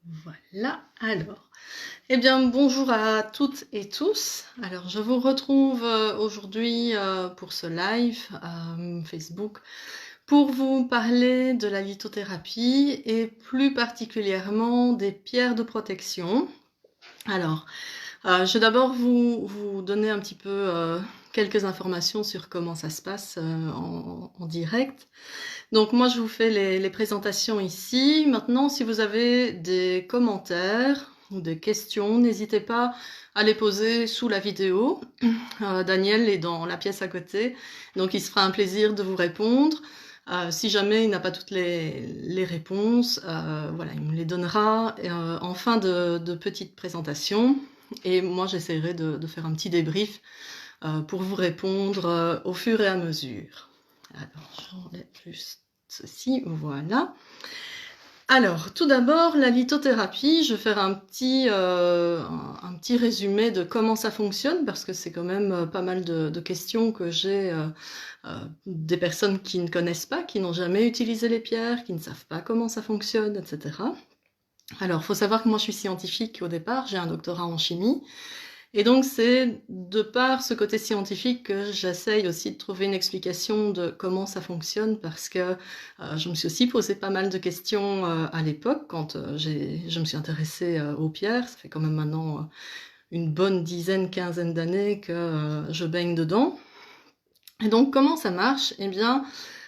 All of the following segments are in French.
Voilà, alors. Eh bien, bonjour à toutes et tous. Alors, je vous retrouve aujourd'hui pour ce live Facebook pour vous parler de la lithothérapie et plus particulièrement des pierres de protection. Alors, je vais d'abord vous donner un petit peu quelques informations sur comment ça se passe en direct. Donc moi, je vous fais les présentations ici. Maintenant, si vous avez des commentaires ou des questions, n'hésitez pas à les poser sous la vidéo. Daniel est dans la pièce à côté, donc il se fera un plaisir de vous répondre. Si jamais il n'a pas toutes les réponses, voilà, il me les donnera en fin de petite présentation. Et moi, j'essaierai de faire un petit débrief pour vous répondre au fur et à mesure. Alors, j'enlève juste ceci, voilà. Alors, tout d'abord, la lithothérapie, je vais faire un petit résumé de comment ça fonctionne, parce que c'est quand même pas mal de questions que j'ai des personnes qui ne connaissent pas, qui n'ont jamais utilisé les pierres, qui ne savent pas comment ça fonctionne, etc. Alors, il faut savoir que moi, je suis scientifique au départ, j'ai un doctorat en chimie, et donc c'est de par ce côté scientifique que j'essaye aussi de trouver une explication de comment ça fonctionne, parce que je me suis aussi posé pas mal de questions à l'époque quand je me suis intéressée aux pierres. Ça fait quand même maintenant une bonne dizaine, quinzaine d'années que je baigne dedans. Et donc comment ça marche? Eh bien,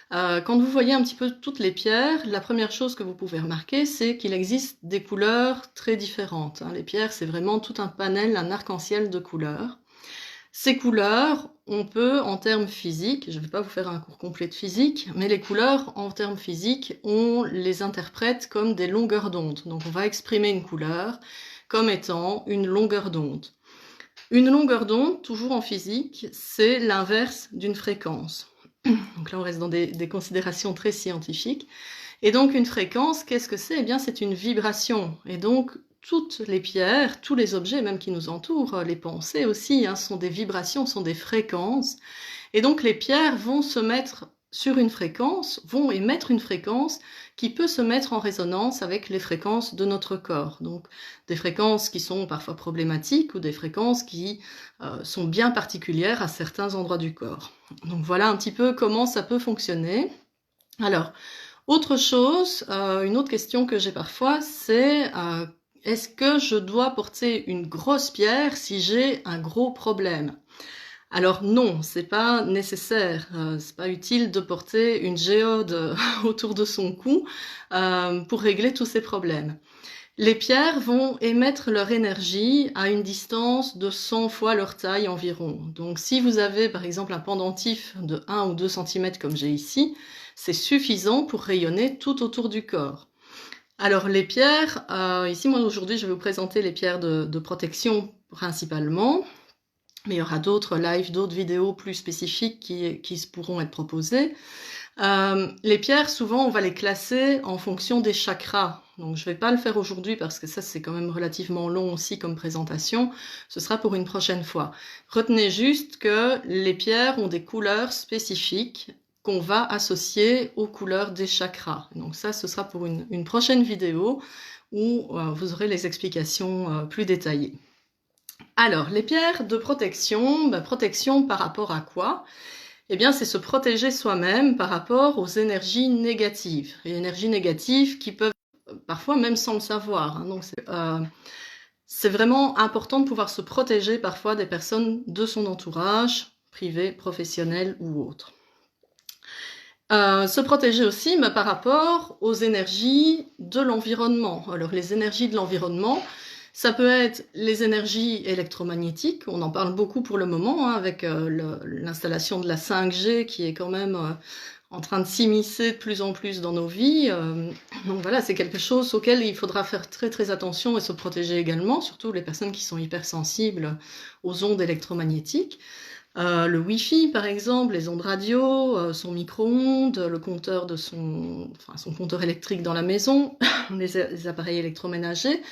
quand vous voyez un petit peu toutes les pierres, la première chose que vous pouvez remarquer, c'est qu'il existe des couleurs très différentes. Les pierres, c'est vraiment tout un panel, un arc-en-ciel de couleurs. Ces couleurs, on peut, en termes physiques, je ne vais pas vous faire un cours complet de physique, mais les couleurs, en termes physiques, on les interprète comme des longueurs d'onde. Donc on va exprimer une couleur comme étant une longueur d'onde. Une longueur d'onde, toujours en physique, c'est l'inverse d'une fréquence. Donc là, on reste dans des considérations très scientifiques. Et donc, une fréquence, qu'est-ce que c'est? Eh bien, c'est une vibration. Et donc, toutes les pierres, tous les objets même qui nous entourent, les pensées aussi, sont des vibrations, sont des fréquences. Et donc, les pierres vont se mettre sur une fréquence, vont émettre une fréquence qui peut se mettre en résonance avec les fréquences de notre corps. Donc, des fréquences qui sont parfois problématiques ou des fréquences qui sont bien particulières à certains endroits du corps. Donc, voilà un petit peu comment ça peut fonctionner. Alors, autre chose, une autre question que j'ai parfois, c'est est-ce que je dois porter une grosse pierre si j'ai un gros problème? Alors non, c'est pas nécessaire, c'est pas utile de porter une géode autour de son cou pour régler tous ces problèmes. Les pierres vont émettre leur énergie à une distance de 100 fois leur taille environ. Donc si vous avez par exemple un pendentif de 1 ou 2 cm comme j'ai ici, c'est suffisant pour rayonner tout autour du corps. Alors les pierres, ici moi aujourd'hui je vais vous présenter les pierres de protection principalement. Mais il y aura d'autres lives, d'autres vidéos plus spécifiques qui pourront être proposées. Les pierres, souvent, on va les classer en fonction des chakras. Donc, je ne vais pas le faire aujourd'hui parce que ça, c'est quand même relativement long aussi comme présentation. Ce sera pour une prochaine fois. Retenez juste que les pierres ont des couleurs spécifiques qu'on va associer aux couleurs des chakras. Donc ça, ce sera pour une prochaine vidéo où vous aurez les explications plus détaillées. Alors, les pierres de protection, protection par rapport à quoi? Eh bien, c'est se protéger soi-même par rapport aux énergies négatives. Les énergies négatives qui peuvent, parfois même sans le savoir. Donc, c'est vraiment important de pouvoir se protéger parfois des personnes de son entourage, privé, professionnel ou autre. Se protéger aussi par rapport aux énergies de l'environnement. Alors, les énergies de l'environnement, ça peut être les énergies électromagnétiques, on en parle beaucoup pour le moment, avec l'installation de la 5G qui est quand même en train de s'immiscer de plus en plus dans nos vies. Donc voilà, c'est quelque chose auquel il faudra faire très très attention et se protéger également, surtout les personnes qui sont hypersensibles aux ondes électromagnétiques. Le Wi-Fi par exemple, les ondes radio, son micro-ondes, le compteur de son compteur électrique dans la maison, les appareils électroménagers.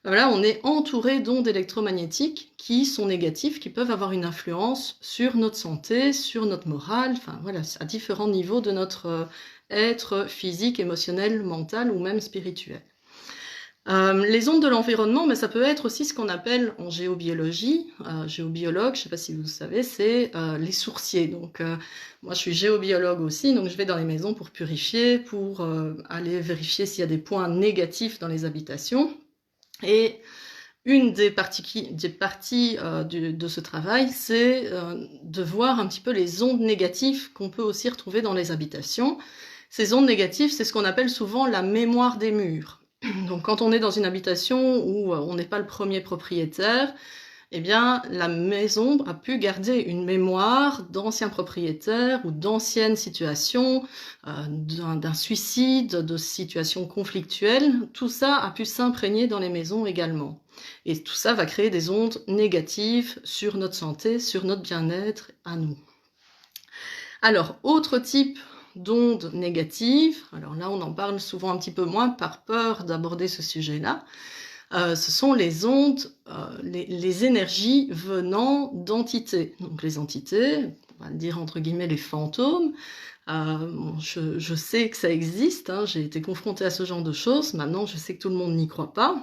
Voilà, on est entouré d'ondes électromagnétiques qui sont négatives, qui peuvent avoir une influence sur notre santé, sur notre morale, enfin voilà, à différents niveaux de notre être physique, émotionnel, mental ou même spirituel. Les ondes de l'environnement, mais ça peut être aussi ce qu'on appelle en géobiologie, géobiologue, je ne sais pas si vous savez, c'est les sourciers. Donc moi je suis géobiologue aussi, donc je vais dans les maisons pour purifier, pour aller vérifier s'il y a des points négatifs dans les habitations. Et une des parties de ce travail, c'est de voir un petit peu les ondes négatives qu'on peut aussi retrouver dans les habitations. Ces ondes négatives, c'est ce qu'on appelle souvent la mémoire des murs. Donc quand on est dans une habitation où on n'est pas le premier propriétaire, eh bien la maison a pu garder une mémoire d'anciens propriétaires ou d'anciennes situations, d'un suicide, de situations conflictuelles. Tout ça a pu s'imprégner dans les maisons également. Et tout ça va créer des ondes négatives sur notre santé, sur notre bien-être à nous. Alors, autre type d'ondes négatives, alors là on en parle souvent un petit peu moins par peur d'aborder ce sujet-là, ce sont les ondes, les énergies venant d'entités. Donc les entités, on va dire entre guillemets les fantômes, je sais que ça existe, hein, j'ai été confrontée à ce genre de choses, maintenant je sais que tout le monde n'y croit pas,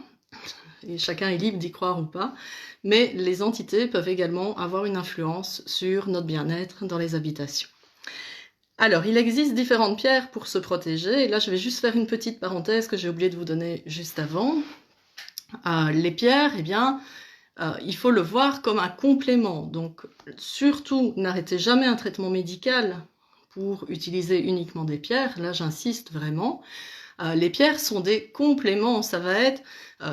et chacun est libre d'y croire ou pas, mais les entités peuvent également avoir une influence sur notre bien-être dans les habitations. Alors, il existe différentes pierres pour se protéger, et là je vais juste faire une petite parenthèse que j'ai oublié de vous donner juste avant. Les pierres, eh bien, il faut le voir comme un complément, donc surtout n'arrêtez jamais un traitement médical pour utiliser uniquement des pierres, là j'insiste vraiment. Les pierres sont des compléments, ça va être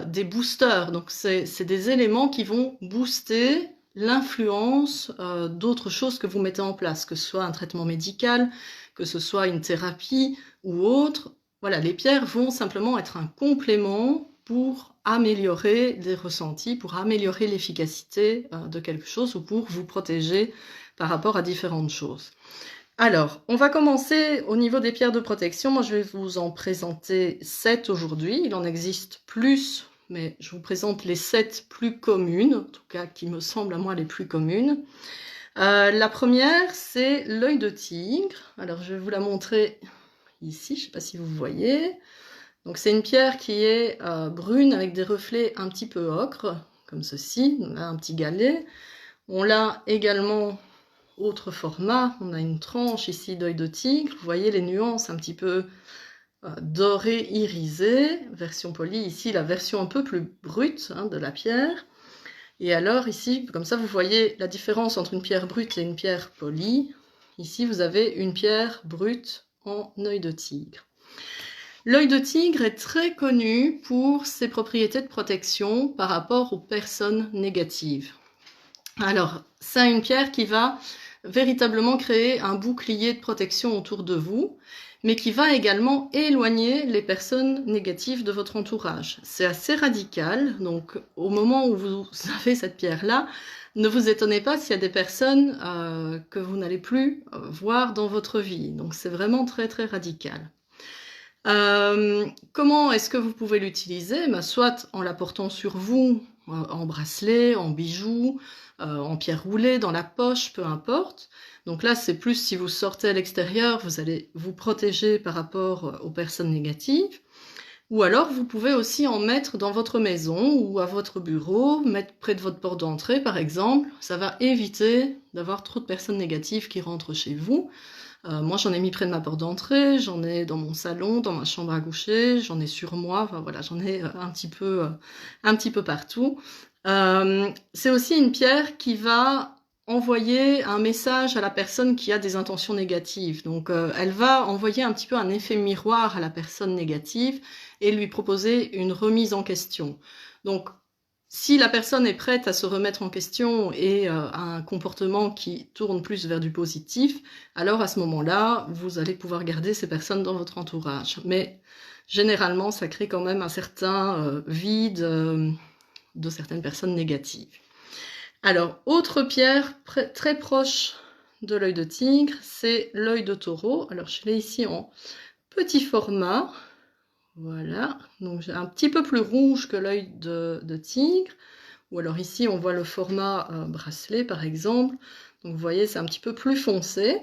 des boosters, donc c'est des éléments qui vont booster l'influence d'autres choses que vous mettez en place, que ce soit un traitement médical, que ce soit une thérapie ou autre. Voilà, les pierres vont simplement être un complément pour améliorer des ressentis, pour améliorer l'efficacité de quelque chose ou pour vous protéger par rapport à différentes choses. Alors, on va commencer au niveau des pierres de protection. Moi, je vais vous en présenter 7 aujourd'hui. Il en existe plus, mais je vous présente les 7 plus communes, en tout cas qui me semblent à moi les plus communes. La première, c'est l'œil de tigre. Alors, je vais vous la montrer ici, je ne sais pas si vous voyez. Donc, c'est une pierre qui est brune avec des reflets un petit peu ocre, comme ceci. On a un petit galet. On l'a également... Autre format, on a une tranche ici d'œil de tigre, vous voyez les nuances un petit peu dorées, irisées, version polie, ici la version un peu plus brute de la pierre. Et alors ici, comme ça vous voyez la différence entre une pierre brute et une pierre polie. Ici vous avez une pierre brute en œil de tigre. L'œil de tigre est très connu pour ses propriétés de protection par rapport aux personnes négatives. Alors, c'est une pierre qui va véritablement créer un bouclier de protection autour de vous, mais qui va également éloigner les personnes négatives de votre entourage. C'est assez radical, donc au moment où vous avez cette pierre-là, ne vous étonnez pas s'il y a des personnes que vous n'allez plus voir dans votre vie. Donc c'est vraiment très très radical. Comment est-ce que vous pouvez l'utiliser? Soit en la portant sur vous, en bracelet, en bijoux, en pierre roulée, dans la poche, peu importe. Donc là, c'est plus si vous sortez à l'extérieur, vous allez vous protéger par rapport aux personnes négatives. Ou alors, vous pouvez aussi en mettre dans votre maison ou à votre bureau, mettre près de votre porte d'entrée, par exemple. Ça va éviter d'avoir trop de personnes négatives qui rentrent chez vous. Moi, j'en ai mis près de ma porte d'entrée, j'en ai dans mon salon, dans ma chambre à coucher, j'en ai sur moi, enfin voilà, j'en ai un petit peu partout. C'est aussi une pierre qui va envoyer un message à la personne qui a des intentions négatives. Donc, elle va envoyer un petit peu un effet miroir à la personne négative et lui proposer une remise en question. Donc, si la personne est prête à se remettre en question et à un comportement qui tourne plus vers du positif, alors à ce moment-là, vous allez pouvoir garder ces personnes dans votre entourage. Mais généralement, ça crée quand même un certain vide de certaines personnes négatives. Alors, autre pierre très proche de l'œil de tigre, c'est l'œil de taureau. Alors, je l'ai ici en petit format. Voilà, donc j'ai un petit peu plus rouge que l'œil de tigre. Ou alors ici, on voit le format bracelet, par exemple. Donc vous voyez, c'est un petit peu plus foncé.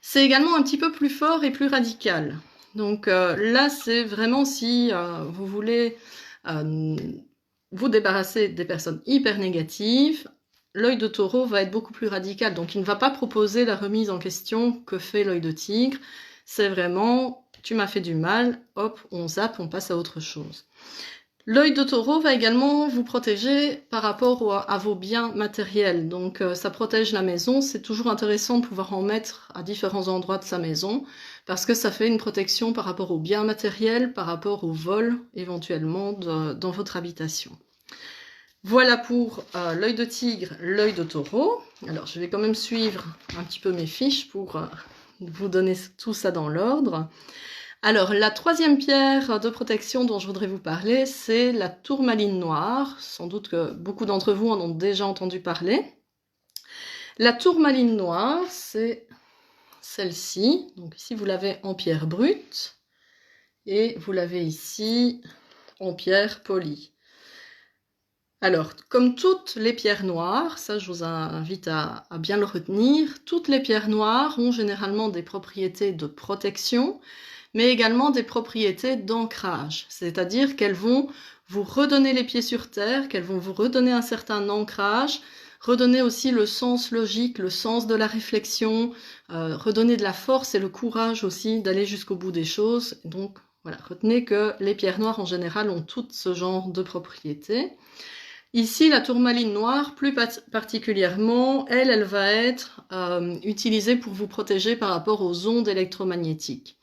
C'est également un petit peu plus fort et plus radical. Donc là, c'est vraiment si vous voulez vous débarrasser des personnes hyper négatives, l'œil de taureau va être beaucoup plus radical. Donc il ne va pas proposer la remise en question que fait l'œil de tigre. C'est vraiment, tu m'as fait du mal, hop, on zappe, on passe à autre chose. L'œil de taureau va également vous protéger par rapport à vos biens matériels. Donc ça protège la maison. C'est toujours intéressant de pouvoir en mettre à différents endroits de sa maison parce que ça fait une protection par rapport aux biens matériels, par rapport au vol éventuellement dans votre habitation. Voilà pour l'œil de tigre, l'œil de taureau. Alors je vais quand même suivre un petit peu mes fiches pour vous donner tout ça dans l'ordre. Alors, la troisième pierre de protection dont je voudrais vous parler, c'est la tourmaline noire. Sans doute que beaucoup d'entre vous en ont déjà entendu parler. La tourmaline noire, c'est celle-ci. Donc ici, vous l'avez en pierre brute et vous l'avez ici en pierre polie. Alors, comme toutes les pierres noires, ça je vous invite à bien le retenir, toutes les pierres noires ont généralement des propriétés de protection, mais également des propriétés d'ancrage, c'est-à-dire qu'elles vont vous redonner les pieds sur terre, qu'elles vont vous redonner un certain ancrage, redonner aussi le sens logique, le sens de la réflexion, redonner de la force et le courage aussi d'aller jusqu'au bout des choses. Donc voilà, retenez que les pierres noires en général ont tout ce genre de propriétés. Ici, la tourmaline noire, plus particulièrement, elle va être utilisée pour vous protéger par rapport aux ondes électromagnétiques.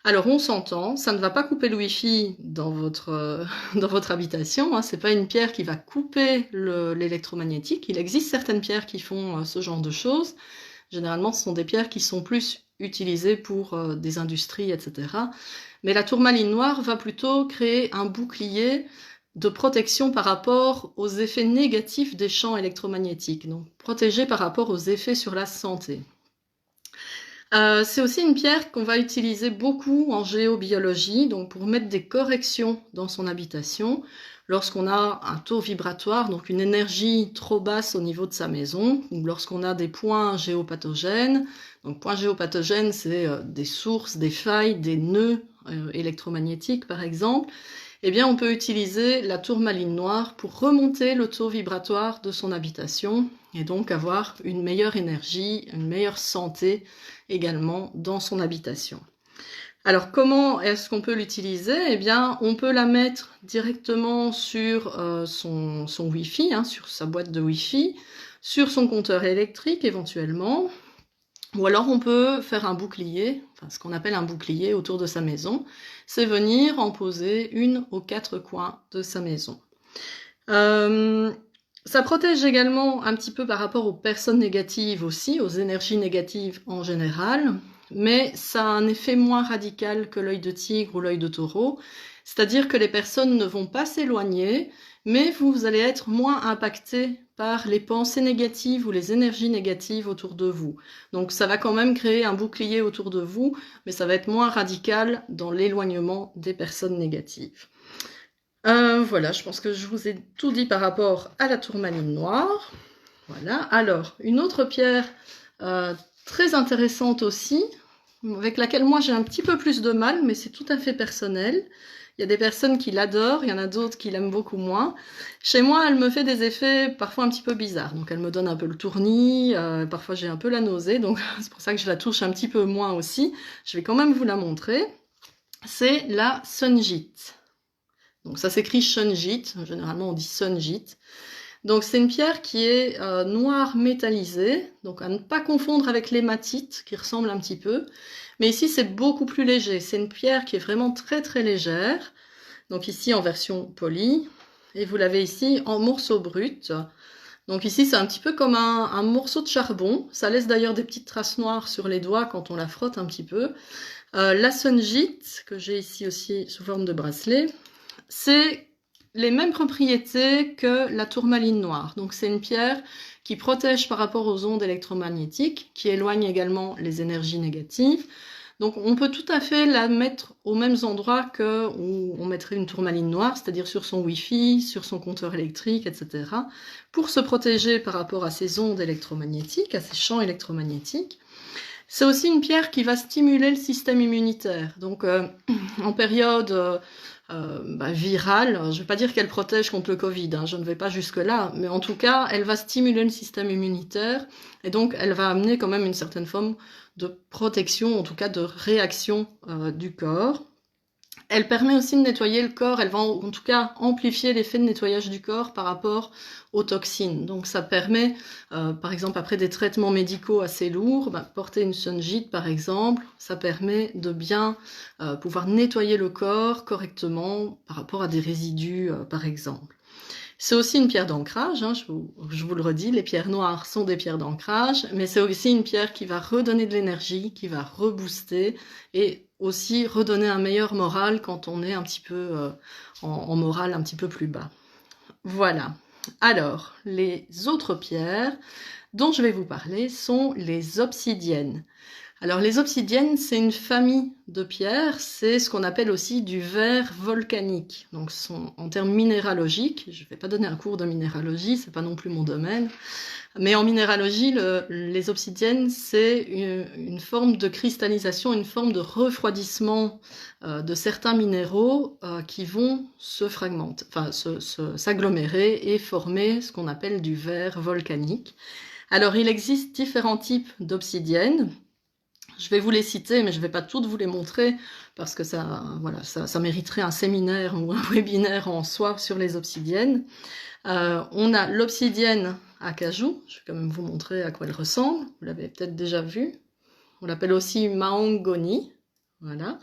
Alors on s'entend, ça ne va pas couper le Wi-Fi dans votre habitation, hein, c'est pas une pierre qui va couper l'électromagnétique. Il existe certaines pierres qui font ce genre de choses. Généralement, ce sont des pierres qui sont plus utilisées pour des industries, etc. Mais la tourmaline noire va plutôt créer un bouclier de protection par rapport aux effets négatifs des champs électromagnétiques, donc protéger par rapport aux effets sur la santé. C'est aussi une pierre qu'on va utiliser beaucoup en géobiologie, donc pour mettre des corrections dans son habitation, lorsqu'on a un taux vibratoire, donc une énergie trop basse au niveau de sa maison, ou lorsqu'on a des points géopathogènes. Donc points géopathogènes, c'est des sources, des failles, des nœuds électromagnétiques par exemple. Eh bien, on peut utiliser la tourmaline noire pour remonter le taux vibratoire de son habitation et donc avoir une meilleure énergie, une meilleure santé également dans son habitation. Alors, comment est-ce qu'on peut l'utiliser? Eh bien, on peut la mettre directement sur son Wi-Fi, hein, sur sa boîte de Wi-Fi, sur son compteur électrique éventuellement. Ou alors on peut faire un bouclier, enfin ce qu'on appelle un bouclier autour de sa maison, c'est venir en poser une aux quatre coins de sa maison. Ça protège également un petit peu par rapport aux personnes négatives aussi, aux énergies négatives en général, mais ça a un effet moins radical que l'œil de tigre ou l'œil de taureau, c'est-à-dire que les personnes ne vont pas s'éloigner, mais vous allez être moins impacté par les pensées négatives ou les énergies négatives autour de vous. Donc ça va quand même créer un bouclier autour de vous, mais ça va être moins radical dans l'éloignement des personnes négatives. Voilà, je pense que je vous ai tout dit par rapport à la tourmaline noire. Voilà, alors, une autre pierre très intéressante aussi, avec laquelle moi j'ai un petit peu plus de mal, mais c'est tout à fait personnel. Il y a des personnes qui l'adorent, il y en a d'autres qui l'aiment beaucoup moins. Chez moi, elle me fait des effets parfois un petit peu bizarres. Donc elle me donne un peu le tournis, parfois j'ai un peu la nausée, donc c'est pour ça que je la touche un petit peu moins aussi. Je vais quand même vous la montrer. C'est la sunjite. Donc ça s'écrit shunjit, généralement on dit sunjit. Donc c'est une pierre qui est noire métallisée, donc à ne pas confondre avec l'hématite qui ressemble un petit peu. Mais ici c'est beaucoup plus léger, c'est une pierre qui est vraiment très très légère. Donc ici en version polie, et vous l'avez ici en morceaux bruts. Donc ici c'est un petit peu comme un morceau de charbon, ça laisse d'ailleurs des petites traces noires sur les doigts quand on la frotte un petit peu. La sunjit, que j'ai ici aussi sous forme de bracelet, c'est les mêmes propriétés que la tourmaline noire. Donc c'est une pierre qui protège par rapport aux ondes électromagnétiques, qui éloigne également les énergies négatives. Donc on peut tout à fait la mettre aux mêmes endroits que où on mettrait une tourmaline noire, c'est-à-dire sur son Wi-Fi, sur son compteur électrique, etc. pour se protéger par rapport à ces ondes électromagnétiques, à ces champs électromagnétiques. C'est aussi une pierre qui va stimuler le système immunitaire. Donc, en période virale, je ne vais pas dire qu'elle protège contre le Covid, hein, je ne vais pas jusque-là, mais en tout cas, elle va stimuler le système immunitaire et donc elle va amener quand même une certaine forme de protection, en tout cas de réaction du corps. Elle permet aussi de nettoyer le corps, elle va en tout cas amplifier l'effet de nettoyage du corps par rapport aux toxines. Donc ça permet, par exemple après des traitements médicaux assez lourds, porter une sungite par exemple, ça permet de bien pouvoir nettoyer le corps correctement par rapport à des résidus par exemple. C'est aussi une pierre d'ancrage, hein, je vous le redis, les pierres noires sont des pierres d'ancrage, mais c'est aussi une pierre qui va redonner de l'énergie, qui va rebooster et aussi redonner un meilleur moral quand on est un petit peu en moral un petit peu plus bas. Voilà. Alors, les autres pierres dont je vais vous parler sont les obsidiennes. Alors les obsidiennes, c'est une famille de pierres, c'est ce qu'on appelle aussi du verre volcanique. Donc en termes minéralogiques, je ne vais pas donner un cours de minéralogie, c'est pas non plus mon domaine, mais en minéralogie, les obsidiennes, c'est une forme de cristallisation, une forme de refroidissement de certains minéraux qui vont se fragmenter, enfin s'agglomérer et former ce qu'on appelle du verre volcanique. Alors il existe différents types d'obsidiennes. Je vais vous les citer, mais je ne vais pas toutes vous les montrer parce que ça, voilà, ça mériterait un séminaire ou un webinaire en soi sur les obsidiennes. On a l'obsidienne acajou, je vais quand même vous montrer à quoi elle ressemble, vous l'avez peut-être déjà vue. On l'appelle aussi mahogany, voilà.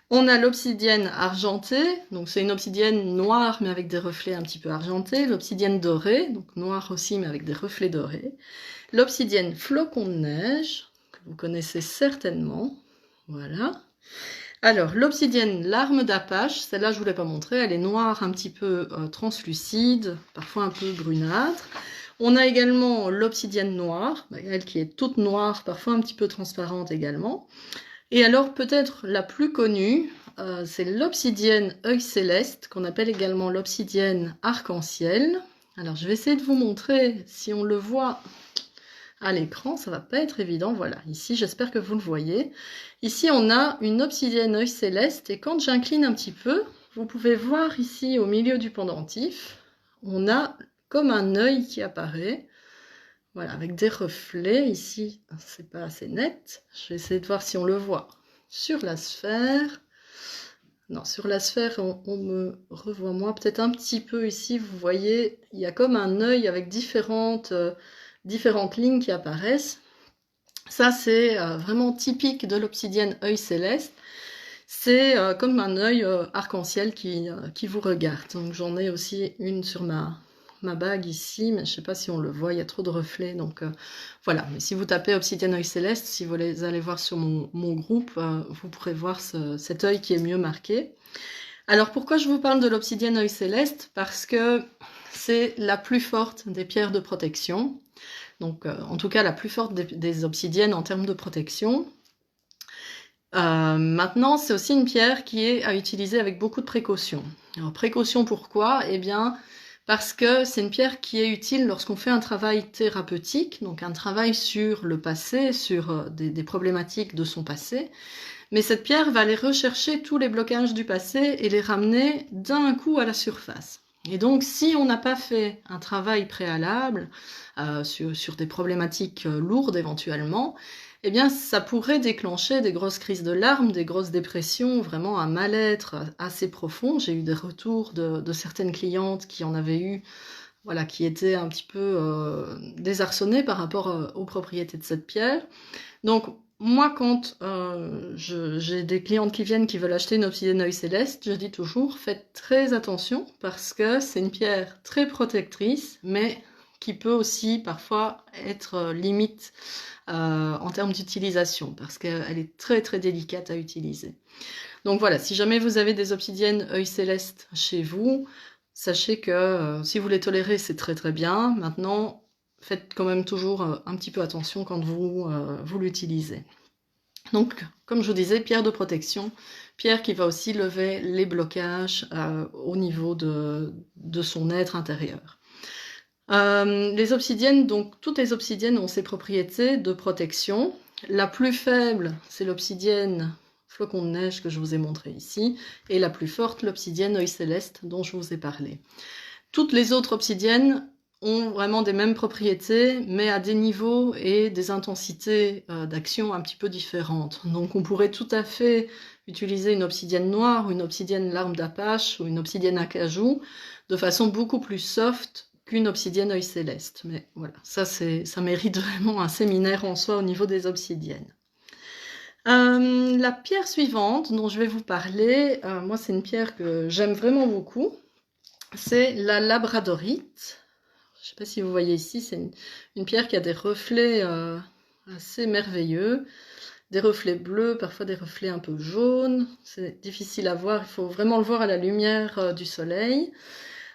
On a l'obsidienne argentée, donc c'est une obsidienne noire mais avec des reflets un petit peu argentés. L'obsidienne dorée, donc noire aussi mais avec des reflets dorés. L'obsidienne flocon de neige, que vous connaissez certainement, voilà. Alors, l'obsidienne larme d'Apache, celle-là je ne vous l'ai pas montrée, elle est noire, un petit peu translucide, parfois un peu brunâtre. On a également l'obsidienne noire, elle qui est toute noire, parfois un petit peu transparente également. Et alors peut-être la plus connue, c'est l'obsidienne œil céleste, qu'on appelle également l'obsidienne arc-en-ciel. Alors je vais essayer de vous montrer si on le voit à l'écran, ça va pas être évident, voilà, ici j'espère que vous le voyez. Ici on a une obsidienne œil céleste et quand j'incline un petit peu, vous pouvez voir ici au milieu du pendentif, on a comme un œil qui apparaît, voilà, avec des reflets, ici c'est pas assez net, je vais essayer de voir si on le voit sur la sphère. Non, sur la sphère on me revoit moins, peut-être un petit peu ici, vous voyez, il y a comme un œil avec différentes lignes qui apparaissent. Ça, c'est vraiment typique de l'obsidienne œil céleste. C'est comme un œil arc-en-ciel qui vous regarde. Donc j'en ai aussi une sur ma bague ici, mais je ne sais pas si on le voit, il y a trop de reflets. Donc voilà, mais si vous tapez obsidienne œil céleste, si vous allez voir sur mon groupe, vous pourrez voir cet œil qui est mieux marqué. Alors pourquoi je vous parle de l'obsidienne œil céleste? Parce que c'est la plus forte des pierres de protection. Donc, en tout cas, la plus forte des obsidiennes en termes de protection. Maintenant, c'est aussi une pierre qui est à utiliser avec beaucoup de précaution. Alors, précaution pourquoi? Eh bien, parce que c'est une pierre qui est utile lorsqu'on fait un travail thérapeutique, donc un travail sur le passé, sur des problématiques de son passé. Mais cette pierre va aller rechercher tous les blocages du passé et les ramener d'un coup à la surface. Et donc, si on n'a pas fait un travail préalable sur des problématiques lourdes éventuellement, eh bien, ça pourrait déclencher des grosses crises de larmes, des grosses dépressions, vraiment un mal-être assez profond. J'ai eu des retours de certaines clientes qui en avaient eu, voilà, qui étaient un petit peu désarçonnées par rapport aux propriétés de cette pierre. Donc, moi, quand j'ai des clientes qui viennent qui veulent acheter une obsidienne œil céleste, je dis toujours, faites très attention parce que c'est une pierre très protectrice, mais qui peut aussi parfois être limite en termes d'utilisation parce qu'elle est très très délicate à utiliser. Donc voilà, si jamais vous avez des obsidiennes œil céleste chez vous, sachez que si vous les tolérez, c'est très très bien. Maintenant, faites quand même toujours un petit peu attention quand vous l'utilisez. Donc, comme je vous disais, pierre de protection, pierre qui va aussi lever les blocages au niveau de son être intérieur. Les obsidiennes, donc toutes les obsidiennes ont ces propriétés de protection. La plus faible, c'est l'obsidienne flocon de neige que je vous ai montré ici, et la plus forte, l'obsidienne œil céleste dont je vous ai parlé. Toutes les autres obsidiennes ont vraiment des mêmes propriétés, mais à des niveaux et des intensités d'action un petit peu différentes. Donc on pourrait tout à fait utiliser une obsidienne noire, ou une obsidienne larme d'apache, ou une obsidienne acajou, de façon beaucoup plus soft qu'une obsidienne œil céleste. Mais voilà, ça mérite vraiment un séminaire en soi au niveau des obsidiennes. La pierre suivante dont je vais vous parler, moi c'est une pierre que j'aime vraiment beaucoup, c'est la labradorite. Je ne sais pas si vous voyez ici, c'est une pierre qui a des reflets assez merveilleux, des reflets bleus, parfois des reflets un peu jaunes. C'est difficile à voir, il faut vraiment le voir à la lumière du soleil.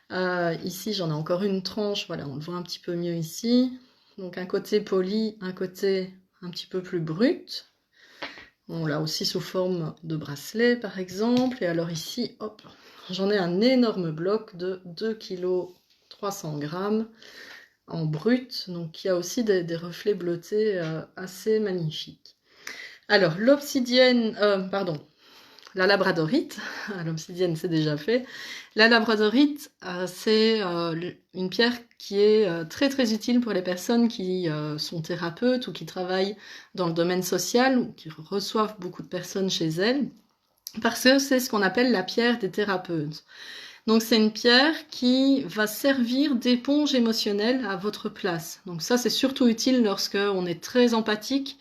Ici, j'en ai encore une tranche, voilà, on le voit un petit peu mieux ici. Donc un côté poli, un côté un petit peu plus brut. On l'a aussi sous forme de bracelet, par exemple. Et alors ici, hop, j'en ai un énorme bloc de 2,3 kg en brut, donc il y a aussi des reflets bleutés assez magnifiques. Alors l'obsidienne, la labradorite, l'obsidienne c'est déjà fait. La labradorite, c'est une pierre qui est très très utile pour les personnes qui sont thérapeutes ou qui travaillent dans le domaine social ou qui reçoivent beaucoup de personnes chez elles, parce que c'est ce qu'on appelle la pierre des thérapeutes. Donc c'est une pierre qui va servir d'éponge émotionnelle à votre place. Donc ça c'est surtout utile lorsque on est très empathique,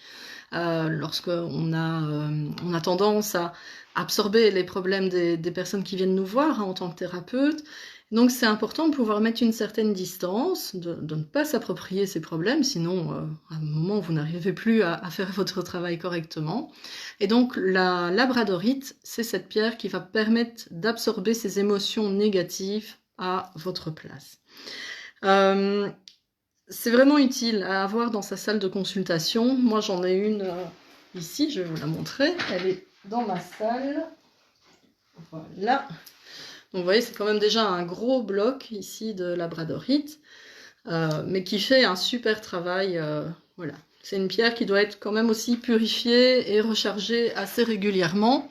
lorsqu'on a tendance à absorber les problèmes des personnes qui viennent nous voir en tant que thérapeute. Donc c'est important de pouvoir mettre une certaine distance, de ne pas s'approprier ces problèmes, sinon à un moment vous n'arrivez plus à faire votre travail correctement. Et donc la labradorite, c'est cette pierre qui va permettre d'absorber ces émotions négatives à votre place. C'est vraiment utile à avoir dans sa salle de consultation. Moi j'en ai une ici, je vais vous la montrer, elle est dans ma salle. Voilà. Donc vous voyez, c'est quand même déjà un gros bloc ici de labradorite, mais qui fait un super travail. Voilà. C'est une pierre qui doit être quand même aussi purifiée et rechargée assez régulièrement,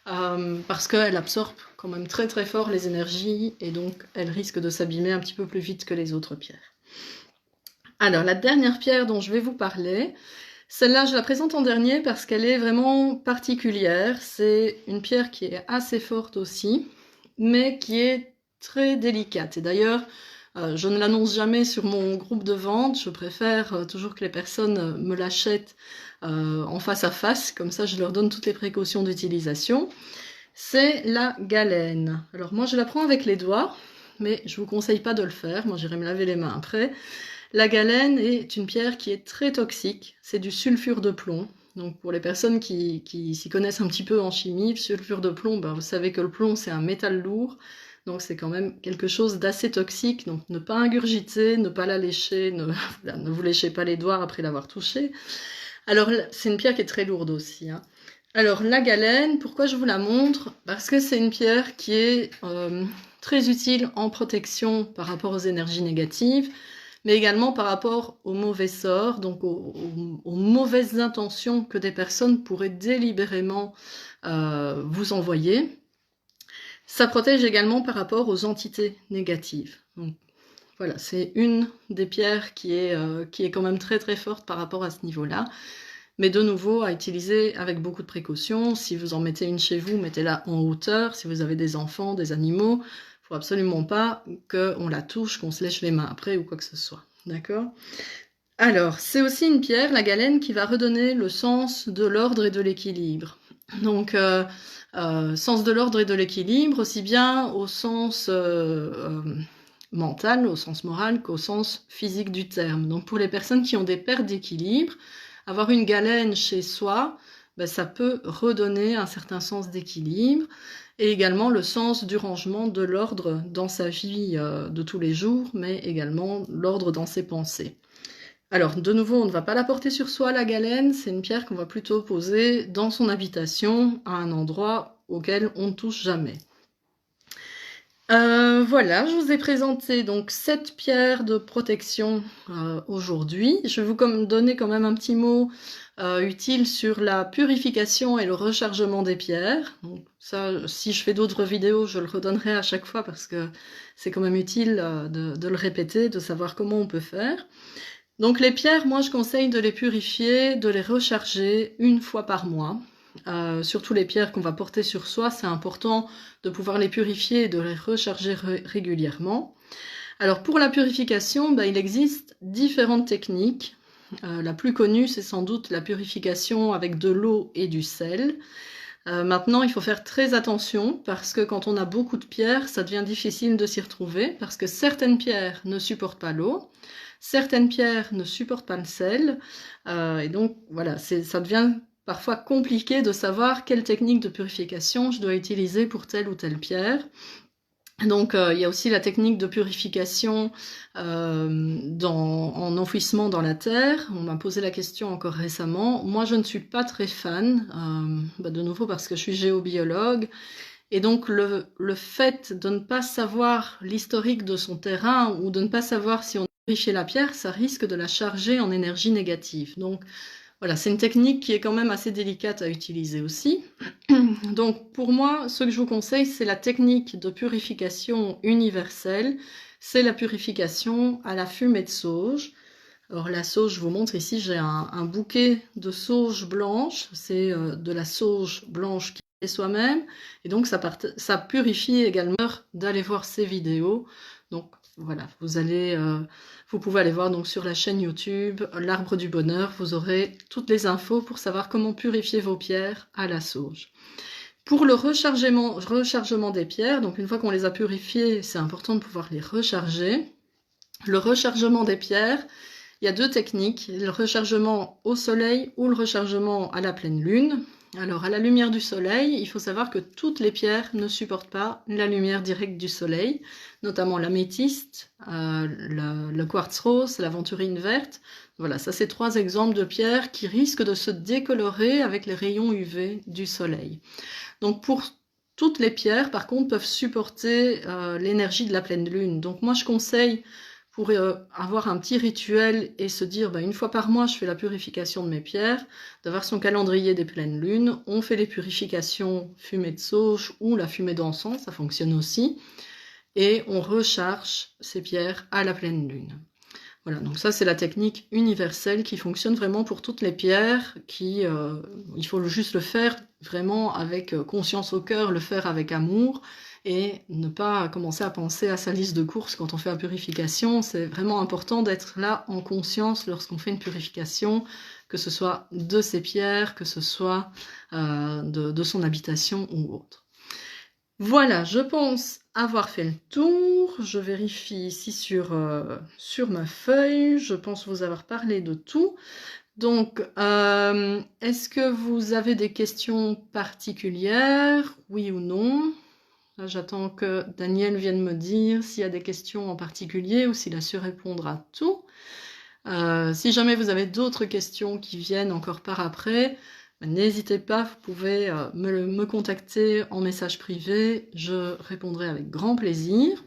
parce qu'elle absorbe quand même très très fort les énergies, et donc elle risque de s'abîmer un petit peu plus vite que les autres pierres. Alors la dernière pierre dont je vais vous parler, celle-là je la présente en dernier parce qu'elle est vraiment particulière. C'est une pierre qui est assez forte aussi, mais qui est très délicate. Et d'ailleurs, je ne l'annonce jamais sur mon groupe de vente, je préfère toujours que les personnes me l'achètent en face à face, comme ça je leur donne toutes les précautions d'utilisation. C'est la galène. Alors moi je la prends avec les doigts, mais je vous conseille pas de le faire, moi j'irai me laver les mains après. La galène est une pierre qui est très toxique, c'est du sulfure de plomb. Donc pour les personnes qui s'y connaissent un petit peu en chimie, le sulfure de plomb, vous savez que le plomb c'est un métal lourd, donc c'est quand même quelque chose d'assez toxique, donc ne pas ingurgiter, ne pas la lécher, ne vous léchez pas les doigts après l'avoir touchée. Alors c'est une pierre qui est très lourde aussi. Alors la galène, pourquoi je vous la montre? Parce que c'est une pierre qui est très utile en protection par rapport aux énergies négatives, mais également par rapport aux mauvais sorts, donc aux mauvaises intentions que des personnes pourraient délibérément vous envoyer. Ça protège également par rapport aux entités négatives. Donc, voilà, c'est une des pierres qui est quand même très très forte par rapport à ce niveau-là. Mais de nouveau, à utiliser avec beaucoup de précautions. Si vous en mettez une chez vous, mettez-la en hauteur. Si vous avez des enfants, des animaux, il faut absolument pas qu'on la touche, qu'on se lèche les mains après ou quoi que ce soit. D'accord? Alors, c'est aussi une pierre, la galène, qui va redonner le sens de l'ordre et de l'équilibre. Donc, sens de l'ordre et de l'équilibre, aussi bien au sens mental, au sens moral, qu'au sens physique du terme. Donc, pour les personnes qui ont des pertes d'équilibre, avoir une galène chez soi, ça peut redonner un certain sens d'équilibre, et également le sens du rangement, de l'ordre dans sa vie de tous les jours, mais également l'ordre dans ses pensées. Alors, de nouveau, on ne va pas la porter sur soi, la galène, c'est une pierre qu'on va plutôt poser dans son habitation, à un endroit auquel on ne touche jamais. Voilà, je vous ai présenté donc 7 pierres de protection aujourd'hui. Je vais vous donner quand même un petit mot utile sur la purification et le rechargement des pierres. Donc ça, si je fais d'autres vidéos, je le redonnerai à chaque fois parce que c'est quand même utile de le répéter, de savoir comment on peut faire. Donc les pierres, moi je conseille de les purifier, de les recharger une fois par mois. Surtout les pierres qu'on va porter sur soi, c'est important de pouvoir les purifier et de les recharger régulièrement. Alors pour la purification, il existe différentes techniques. La plus connue, c'est sans doute la purification avec de l'eau et du sel. Maintenant, il faut faire très attention parce que quand on a beaucoup de pierres, ça devient difficile de s'y retrouver parce que certaines pierres ne supportent pas l'eau, certaines pierres ne supportent pas le sel, et donc voilà, ça devient parfois compliqué de savoir quelle technique de purification je dois utiliser pour telle ou telle pierre. Donc il y a aussi la technique de purification en enfouissement dans la terre. On m'a posé la question encore récemment. Moi je ne suis pas très fan, de nouveau parce que je suis géobiologue, et donc le fait de ne pas savoir l'historique de son terrain ou de ne pas savoir si on a purifié la pierre, ça risque de la charger en énergie négative. Donc voilà, c'est une technique qui est quand même assez délicate à utiliser aussi. Donc pour moi, ce que je vous conseille, c'est la technique de purification universelle. C'est la purification à la fumée de sauge. Alors la sauge, je vous montre ici, j'ai un bouquet de sauge blanche. C'est de la sauge blanche qui est soi-même. Et donc ça purifie également d'aller voir ces vidéos. Donc voilà, vous pouvez aller voir donc sur la chaîne YouTube l'Arbre du Bonheur, vous aurez toutes les infos pour savoir comment purifier vos pierres à la sauge. Pour le rechargement des pierres, donc une fois qu'on les a purifiées, c'est important de pouvoir les recharger. Le rechargement des pierres, il y a 2 techniques, le rechargement au soleil ou le rechargement à la pleine lune. Alors à la lumière du soleil, il faut savoir que toutes les pierres ne supportent pas la lumière directe du soleil, notamment l'améthyste, le quartz rose, l'aventurine verte. Voilà, ça c'est 3 exemples de pierres qui risquent de se décolorer avec les rayons UV du soleil. Donc pour toutes les pierres, par contre, peuvent supporter l'énergie de la pleine lune. Donc moi je conseille, pour avoir un petit rituel et se dire une fois par mois je fais la purification de mes pierres, d'avoir son calendrier des pleines lunes. On fait les purifications fumée de sauge ou la fumée d'encens, ça fonctionne aussi, et on recharge ces pierres à la pleine lune. Voilà, donc ça c'est la technique universelle qui fonctionne vraiment pour toutes les pierres, il faut juste le faire vraiment avec conscience au cœur, le faire avec amour, et ne pas commencer à penser à sa liste de courses quand on fait la purification. C'est vraiment important d'être là en conscience lorsqu'on fait une purification, que ce soit de ces pierres, que ce soit de son habitation ou autre. Voilà, je pense avoir fait le tour. Je vérifie ici sur ma feuille. Je pense vous avoir parlé de tout. Donc, est-ce que vous avez des questions particulières, oui ou non? Là, j'attends que Daniel vienne me dire s'il y a des questions en particulier ou s'il a su répondre à tout. Si jamais vous avez d'autres questions qui viennent encore par après, n'hésitez pas, vous pouvez me contacter en message privé, je répondrai avec grand plaisir.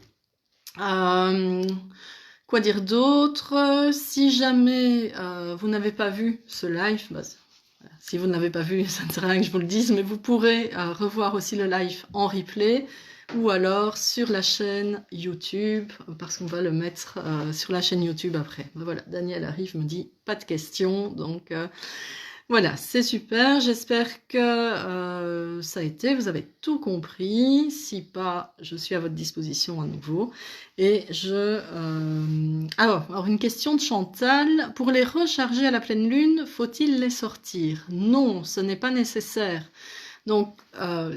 Quoi dire d'autre? Si jamais vous n'avez pas vu ce live, si vous ne l'avez pas vu, ça ne sert à rien que je vous le dise, mais vous pourrez revoir aussi le live en replay ou alors sur la chaîne YouTube, parce qu'on va le mettre sur la chaîne YouTube après. Voilà, Daniel arrive, me dit pas de questions, donc voilà, c'est super. J'espère que ça a été, vous avez tout compris. Si pas, je suis à votre disposition à nouveau. Et alors, une question de Chantal. Pour les recharger à la pleine lune, faut-il les sortir? Non, ce n'est pas nécessaire. Donc,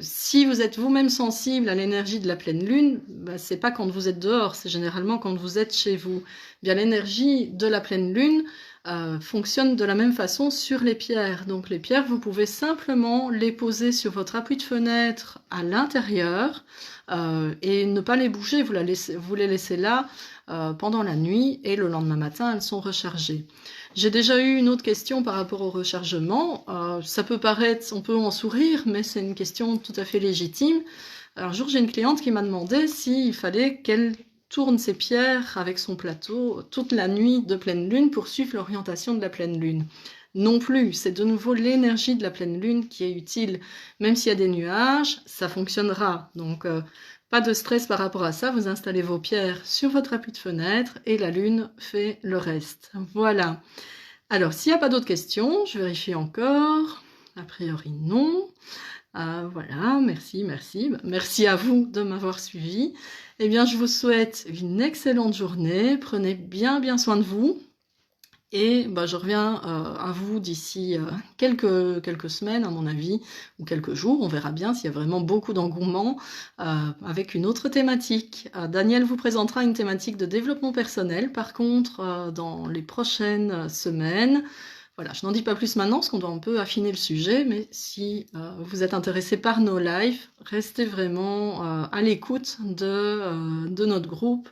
si vous êtes vous-même sensible à l'énergie de la pleine lune, c'est pas quand vous êtes dehors, c'est généralement quand vous êtes chez vous. Bien, l'énergie de la pleine lune fonctionne de la même façon sur les pierres. Donc, les pierres, vous pouvez simplement les poser sur votre appui de fenêtre à l'intérieur et ne pas les bouger. Vous les laissez là pendant la nuit et le lendemain matin, elles sont rechargées. J'ai déjà eu une autre question par rapport au rechargement. Ça peut paraître, on peut en sourire, mais c'est une question tout à fait légitime. Alors, un jour, j'ai une cliente qui m'a demandé s'il fallait qu'elle tourne ses pierres avec son plateau toute la nuit de pleine lune pour suivre l'orientation de la pleine lune. Non plus, c'est de nouveau l'énergie de la pleine lune qui est utile. Même s'il y a des nuages, ça fonctionnera. Donc, pas de stress par rapport à ça, vous installez vos pierres sur votre appui de fenêtre et la lune fait le reste. Voilà. Alors, s'il n'y a pas d'autres questions, je vérifie encore. A priori, non. Voilà, merci. Merci à vous de m'avoir suivi. Eh bien, je vous souhaite une excellente journée. Prenez bien soin de vous. Et je reviens à vous d'ici quelques semaines, à mon avis, ou quelques jours. On verra bien s'il y a vraiment beaucoup d'engouement avec une autre thématique. Daniel vous présentera une thématique de développement personnel, par contre, dans les prochaines semaines. Voilà, je n'en dis pas plus maintenant, parce qu'on doit un peu affiner le sujet, mais si vous êtes intéressé par nos lives, restez vraiment à l'écoute de notre groupe,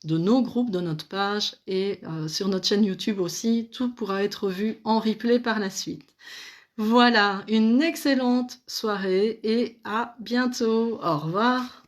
de nos groupes, de notre page et sur notre chaîne YouTube aussi. Tout pourra être vu en replay par la suite. Voilà, une excellente soirée et à bientôt. Au revoir.